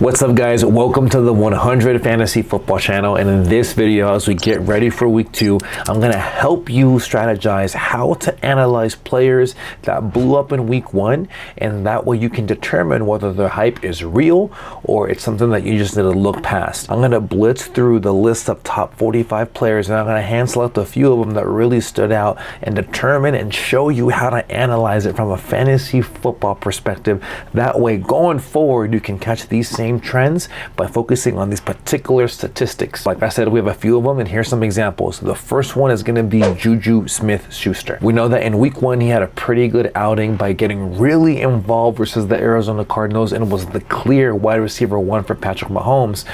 What's up, guys? Welcome to the 100 Fantasy Football channel, and in this video, as we get ready for week 2, I'm going to help you strategize how to analyze players that blew up in week 1, and that way you can determine whether the hype is real or it's something that you just need to look past. I'm going to blitz through the list of top 45 players, and I'm going to hand select a few of them that really stood out and determine and show you how to analyze it from a fantasy football perspective. That way, going forward, you can catch these same trends by focusing on these particular statistics. Like I said, we have a few of them, and here's some examples. The first one is going to be JuJu Smith-Schuster. We know that in week 1 he had a pretty good outing by getting really involved versus the Arizona Cardinals and was the clear wide receiver 1 for Patrick Mahomes.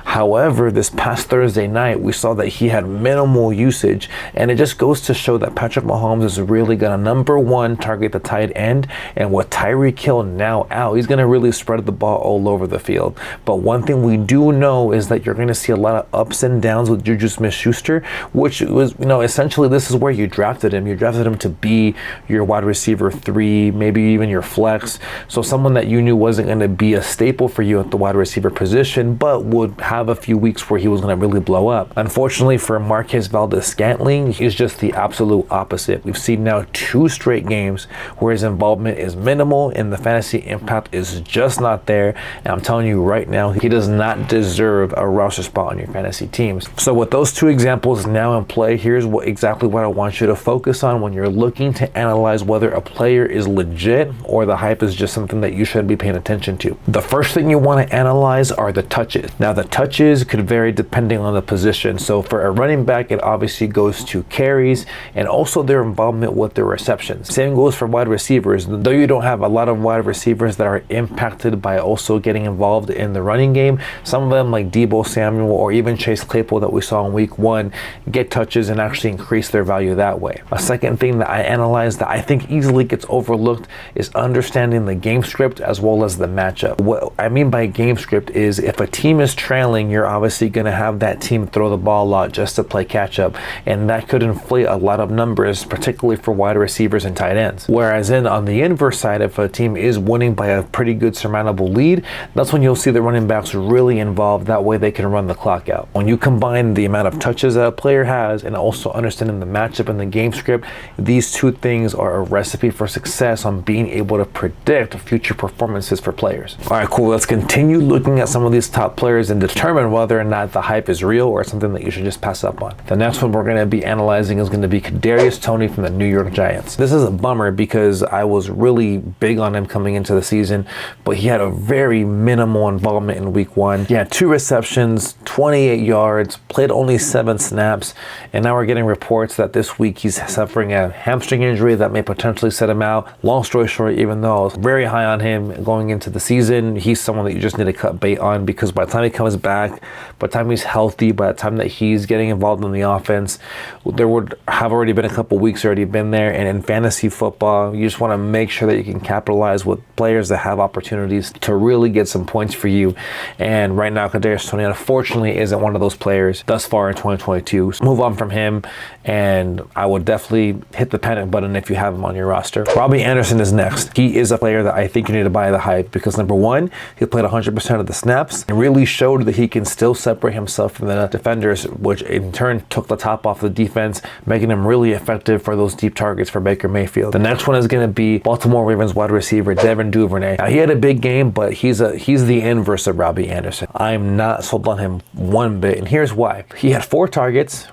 However, this past Thursday night, we saw that he had minimal usage, and it just goes to show that Patrick Mahomes is really going to, number one, target the tight end, and with Tyreek Hill now out, he's going to really spread the ball all over the field. But one thing we do know is that you're going to see a lot of ups and downs with JuJu Smith-Schuster, which was, essentially this is where you drafted him. You drafted him to be your wide receiver 3, maybe even your flex. So someone that you knew wasn't going to be a staple for you at the wide receiver position, but would have a few weeks where he was going to really blow up. Unfortunately for Marquez Valdes-Scantling, he's just the absolute opposite. We've seen now 2 straight games where his involvement is minimal and the fantasy impact is just not there. And I'm telling you right now, he does not deserve a roster spot on your fantasy teams. So with those 2 examples now in play, here's exactly what I want you to focus on when you're looking to analyze whether a player is legit or the hype is just something that you should be paying attention to. The first thing you want to analyze are the touches. Now, the touches could vary depending on the position. So for a running back, it obviously goes to carries and also their involvement with their receptions. Same goes for wide receivers. Though you don't have a lot of wide receivers that are impacted by also getting involved in the running game, some of them like Deebo Samuel or even Chase Claypool that we saw in week 1 get touches and actually increase their value that way. A second thing that I analyze that I think easily gets overlooked is understanding the game script as well as the matchup. What I mean by game script is if a team is trailing, you're obviously going to have that team throw the ball a lot just to play catch up, and that could inflate a lot of numbers, particularly for wide receivers and tight ends. Whereas on the inverse side, if a team is winning by a pretty good surmountable lead, that's when you'll see the running backs really involved. That way they can run the clock out. When you combine the amount of touches that a player has and also understanding the matchup and the game script, these 2 things are a recipe for success on being able to predict future performances for players. All right, cool. Let's continue looking at some of these top players and determine whether or not the hype is real or something that you should just pass up on. The next one we're going to be analyzing is going to be Kadarious Toney from the New York Giants. This is a bummer because I was really big on him coming into the season, but he had a very minimal involvement in week 1. He had 2 receptions, 28 yards, played only 7 snaps, and now we're getting reports that this week he's suffering a hamstring injury that may potentially set him out. Long story short, even though I was very high on him going into the season, he's someone that you just need to cut bait on, because by the time he comes back, by the time he's healthy, by the time that he's getting involved in the offense, there would have already been a couple weeks already been there. And in fantasy football, you just want to make sure that you can capitalize with players that have opportunities to really get some points for you. And right now, Kadarious Toney unfortunately isn't one of those players thus far in 2022. So move on from him, and I would definitely hit the panic button if you have him on your roster. Robbie Anderson is next. He is a player that I think you need to buy the hype because, number one, he played 100% of the snaps and really showed that he can still separate himself from the defenders, which in turn took the top off the defense, making him really effective for those deep targets for Baker Mayfield. The next one is going to be Baltimore Ravens wide receiver Devin Duvernay. Now, he had a big game, but he's the inverse of Robbie Anderson. I'm not sold on him one bit, and here's why. He had 4 targets,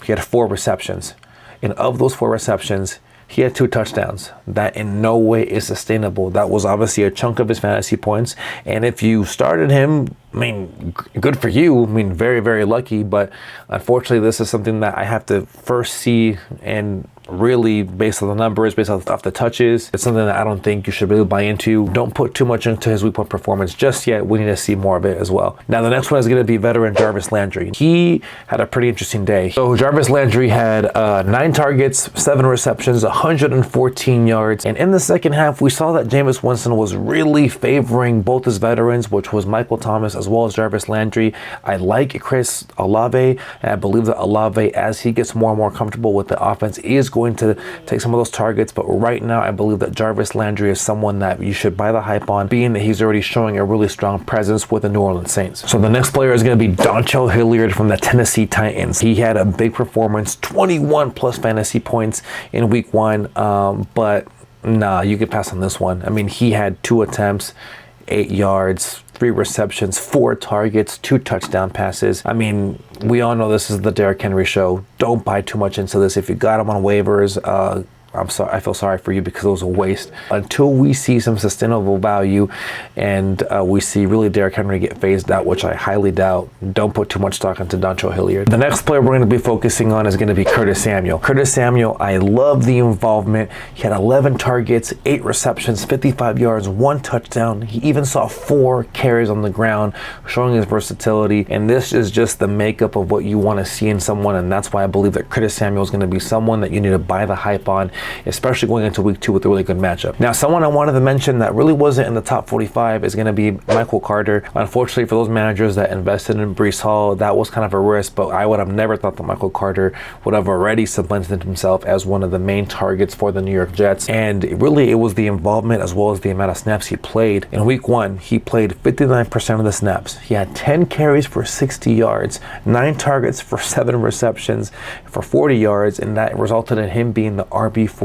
he had 4 receptions, and of those 4 receptions, he had 2 touchdowns. That in no way is sustainable. That was obviously a chunk of his fantasy points. And if you started him, I mean, good for you. I mean, very, very lucky. But unfortunately, this is something that I have to first see and really based on the numbers, based off the touches. It's something that I don't think you should really buy into. Don't put too much into his week 1 performance just yet. We need to see more of it as well. Now, the next one is going to be veteran Jarvis Landry. He had a pretty interesting day. So Jarvis Landry had 9 targets, 7 receptions, 114 yards. And in the second half, we saw that Jameis Winston was really favoring both his veterans, which was Michael Thomas as well as Jarvis Landry. I like Chris Olave, and I believe that Olave, as he gets more and more comfortable with the offense, is going to take some of those targets, but right now I believe that Jarvis Landry is someone that you should buy the hype on, being that he's already showing a really strong presence with the New Orleans Saints. So the next player is going to be Dontrell Hilliard from the Tennessee Titans. He had a big performance, 21 plus fantasy points in week 1, but nah, you could pass on this one. I mean, he had 2 attempts, 8 yards, 3 receptions, 4 targets, 2 touchdown passes. I mean, we all know this is the Derrick Henry show. Don't buy too much into this. If you got him on waivers, I'm sorry, I feel sorry for you because it was a waste. Until we see some sustainable value and we see really Derrick Henry get phased out, which I highly doubt, don't put too much stock into Dontrell Hilliard. The next player we're going to be focusing on is going to be Curtis Samuel. Curtis Samuel, I love the involvement. He had 11 targets, 8 receptions, 55 yards, 1 touchdown. He even saw 4 carries on the ground, showing his versatility. And this is just the makeup of what you want to see in someone. And that's why I believe that Curtis Samuel is going to be someone that you need to buy the hype on, especially going into week 2 with a really good matchup. Now, someone I wanted to mention that really wasn't in the top 45 is going to be Michael Carter. Unfortunately, for those managers that invested in Breece Hall, that was kind of a risk, but I would have never thought that Michael Carter would have already cemented himself as one of the main targets for the New York Jets. And really, it was the involvement as well as the amount of snaps he played. In week 1, he played 59% of the snaps. He had 10 carries for 60 yards, 9 targets for 7 receptions for 40 yards, and that resulted in him being the RB14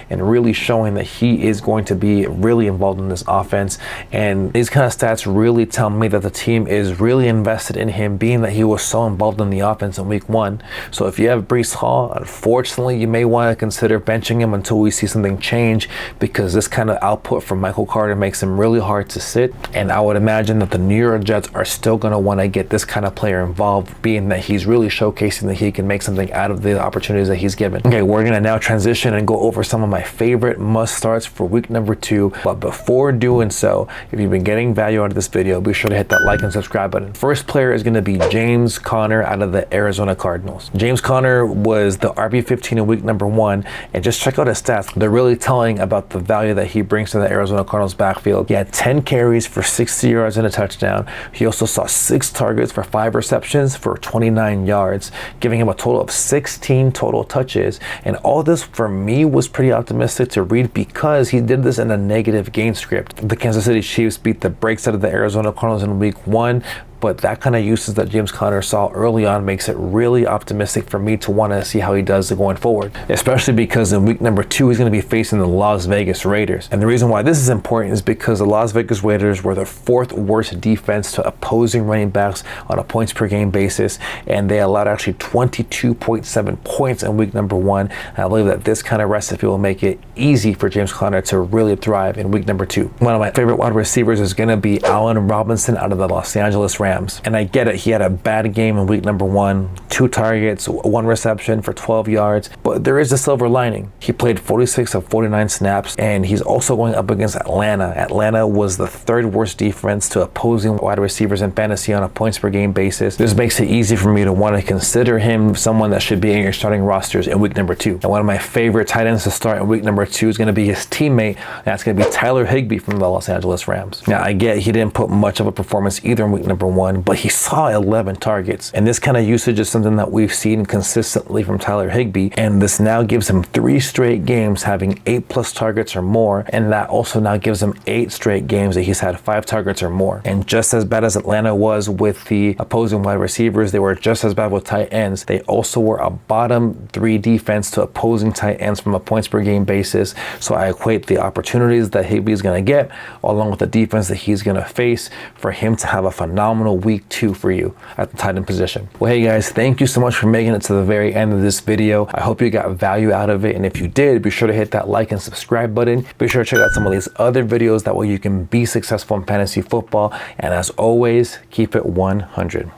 and really showing that he is going to be really involved in this offense. And these kind of stats really tell me that the team is really invested in him, being that he was so involved in the offense in week 1. So if you have Breece Hall, unfortunately, you may want to consider benching him until we see something change, because this kind of output from Michael Carter makes him really hard to sit. And I would imagine that the New York Jets are still going to want to get this kind of player involved, being that he's really showcasing that he can make something out of the opportunities that he's given. Okay, we're going to now transition and go over some of my favorite must starts for week number 2. But before doing so, if you've been getting value out of this video, be sure to hit that like and subscribe button. First player is going to be James Conner out of the Arizona Cardinals. James Conner was the RB15 in week number 1, and just check out his stats. They're really telling about the value that he brings to the Arizona Cardinals backfield. He had 10 carries for 60 yards and a touchdown. He also saw 6 targets for 5 receptions for 29 yards, giving him a total of 16 total touches. And all this for me was pretty optimistic to read, because he did this in a negative game script. The Kansas City Chiefs beat the brakes out of the Arizona Cardinals in week 1, but that kind of usage that James Conner saw early on makes it really optimistic for me to want to see how he does going forward, especially because in week number 2 he's going to be facing the Las Vegas Raiders. And the reason why this is important is because the Las Vegas Raiders were the 4th worst defense to opposing running backs on a points per game basis, and they allowed actually 22.7 points in week number 1. And I believe that this kind of recipe will make it easy for James Conner to really thrive in week number 2. One of my favorite wide receivers is going to be Allen Robinson out of the Los Angeles Rams. And I get it, he had a bad game in week number 1, 2 targets, 1 reception for 12 yards, but there is a silver lining. He played 46 of 49 snaps, and he's also going up against Atlanta. Atlanta was the 3rd worst defense to opposing wide receivers in fantasy on a points per game basis. This makes it easy for me to want to consider him someone that should be in your starting rosters in week number 2. And one of my favorite tight ends to start in week number 2 is going to be his teammate, and that's going to be Tyler Higbee from the Los Angeles Rams. Now, I get he didn't put much of a performance either in week number 1, but he saw 11 targets. And this kind of usage is something that we've seen consistently from Tyler Higbee. And this now gives him 3 straight games having 8+ targets or more. And that also now gives him 8 straight games that he's had 5 targets or more. And just as bad as Atlanta was with the opposing wide receivers, they were just as bad with tight ends. They also were a bottom 3 defense to opposing tight ends from a points per game basis. So I equate the opportunities that Higbee is going to get along with the defense that he's going to face for him to have a phenomenal week 2 for you at the tight end position. Well, hey guys, thank you so much for making it to the very end of this video. I hope you got value out of it, and if you did, be sure to hit that like and subscribe button. Be sure to check out some of these other videos, that way you can be successful in fantasy football. And as always, keep it 100.